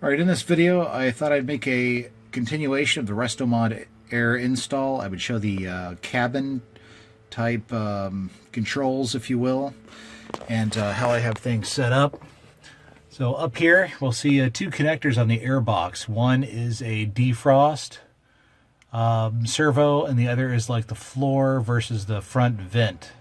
Alright, in this video I thought I'd make a continuation of the Restomodaire install. I would show the cabin type controls, if you will, and how I have things set up. So up here we'll see two connectors on the air box. One is a defrost servo, and the other is like the floor versus the front vent.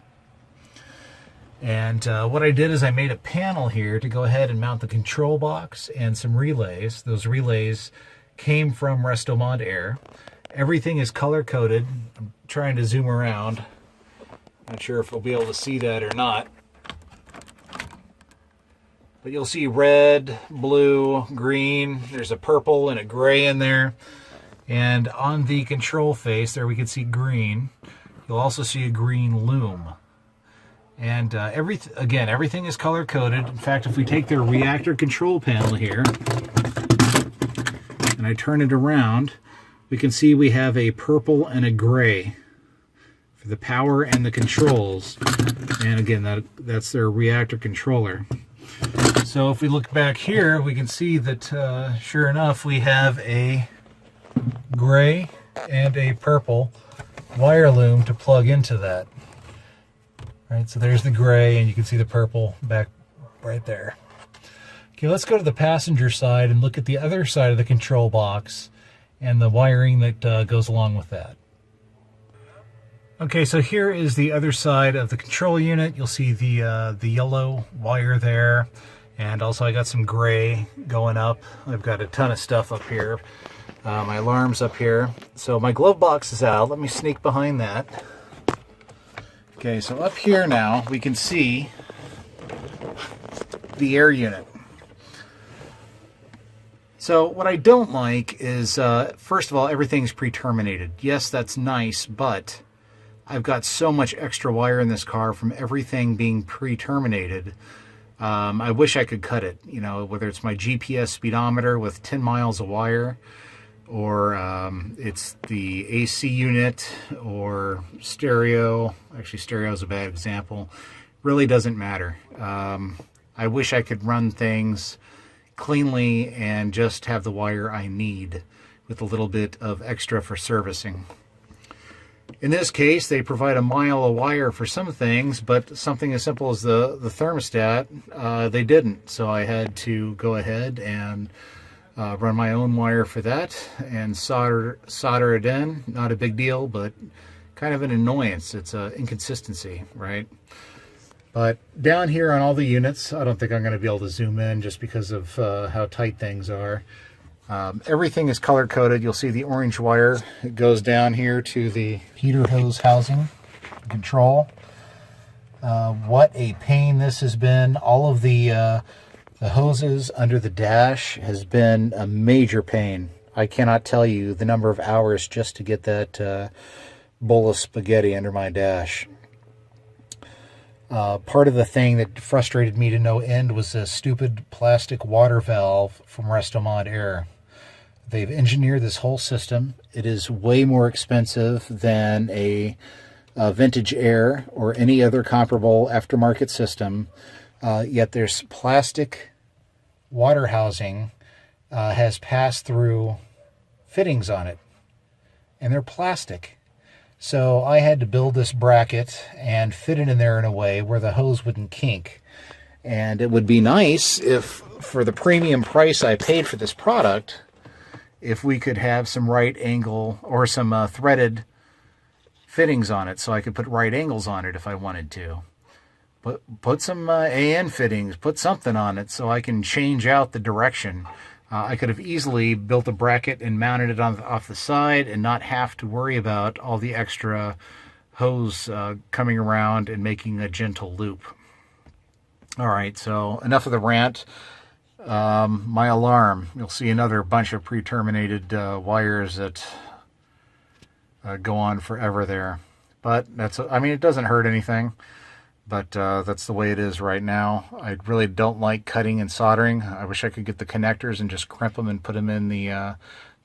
And what I did is I made a panel here to go ahead and mount the control box and some relays. Those relays came from Restomodaire. Everything is color coded. I'm trying to zoom around. Not sure if we'll be able to see that or not. But you'll see red, blue, green. There's a purple and a gray in there. And on the control face there we can see green. You'll also see a green loom. And everything is color coded. In fact, if we take their reactor control panel here and I turn it around, we can see we have a purple and a gray for the power and the controls. And again, that's their reactor controller. So if we look back here, we can see that sure enough, we have a gray and a purple wire loom to plug into that. Right, so there's the gray, and you can see the purple back right there. Okay, let's go to the passenger side and look at the other side of the control box and the wiring that goes along with that. Okay, so here is the other side of the control unit. You'll see the yellow wire there, and also I got some gray going up. I've got a ton of stuff up here. My alarm's up here. So my glove box is out. Let me sneak behind that. Okay, so up here now we can see the air unit. So what I don't like is, first of all, everything's pre-terminated. Yes, that's nice, but I've got so much extra wire in this car from everything being pre-terminated. I wish I could cut it, you know, whether it's my GPS speedometer with 10 miles of wire, or it's the AC unit, or stereo. Actually, stereo is a bad example. Really doesn't matter. I wish I could run things cleanly and just have the wire I need with a little bit of extra for servicing. In this case, they provide a mile of wire for some things, but something as simple as the thermostat, they didn't. So I had to go ahead and run my own wire for that and solder it in. Not a big deal, but kind of an annoyance. It's an inconsistency, right? But down here on all the units, I don't think I'm going to be able to zoom in just because of how tight things are. Everything is color coded. You'll see the orange wire. It goes down here to the heater hose housing control. What a pain this has been. All of the hoses under the dash has been a major pain. I cannot tell you the number of hours just to get that bowl of spaghetti under my dash. Part of the thing that frustrated me to no end was a stupid plastic water valve from Restomodaire. They've engineered this whole system. It is way more expensive than a vintage air or any other comparable aftermarket system. Yet there's plastic water housing has pass-through fittings on it, and they're plastic. So I had to build this bracket and fit it in there in a way where the hose wouldn't kink. And it would be nice if, for the premium price I paid for this product, if we could have some right angle or some threaded fittings on it so I could put right angles on it if I wanted to. Put some AN fittings, put something on it so I can change out the direction. I could have easily built a bracket and mounted it off the side and not have to worry about all the extra hose coming around and making a gentle loop. All right, so enough of the rant. My alarm, you'll see another bunch of pre-terminated wires that go on forever there. But I mean, it doesn't hurt anything. But that's the way it is right now. I really don't like cutting and soldering. I wish I could get the connectors and just crimp them and put them in the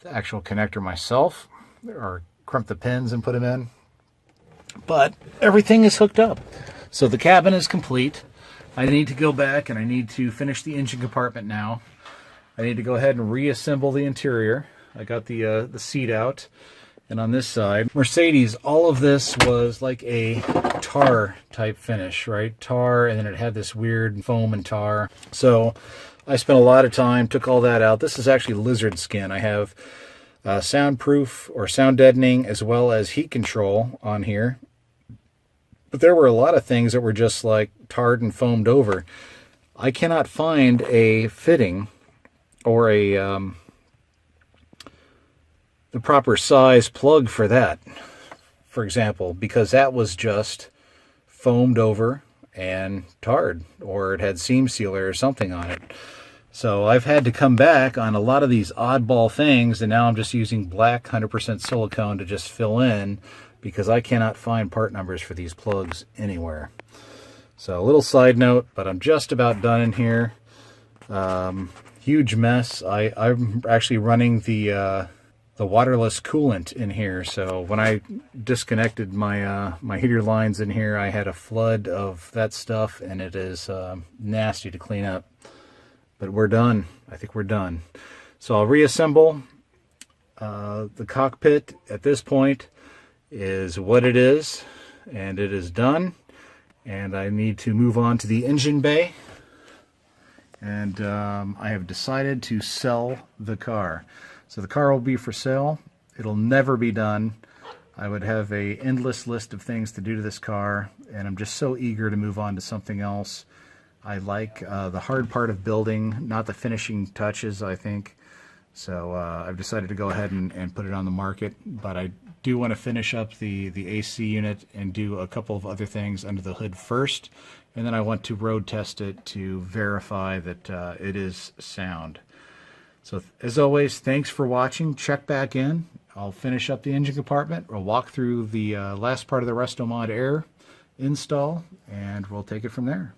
actual connector myself, or crimp the pins and put them in. But everything is hooked up. So the cabin is complete. I need to go back and I need to finish the engine compartment now. I need to go ahead and reassemble the interior. I got the seat out, and on this side, Mercedes, all of this was like a tar type finish, right? Tar, and then it had this weird foam and tar. So I spent a lot of time, took all that out. This is actually lizard skin. I have soundproof or sound deadening as well as heat control on here. But there were a lot of things that were just like tarred and foamed over. I cannot find a fitting or the proper size plug for that, for example, because that was just foamed over and tarred, or it had seam sealer or something on it. So I've had to come back on a lot of these oddball things, and now I'm just using black 100% silicone to just fill in, because I cannot find part numbers for these plugs anywhere. So a little side note, but I'm just about done in here. Huge mess. I'm actually running the waterless coolant in here. So when I disconnected my my heater lines in here, I had a flood of that stuff, and it is nasty to clean up. But we're done. I think we're done. So I'll reassemble the cockpit. At this point is what it is, and it is done. And I need to move on to the engine bay. And I have decided to sell the car. So the car will be for sale. It'll never be done. I would have an endless list of things to do to this car, and I'm just so eager to move on to something else. I like the hard part of building, not the finishing touches, I think. So I've decided to go ahead and put it on the market, but I do want to finish up the AC unit and do a couple of other things under the hood first, and then I want to road test it to verify that it is sound. So as always, thanks for watching. Check back in. I'll finish up the engine compartment. We'll walk through the last part of the Restomodaire install, and we'll take it from there.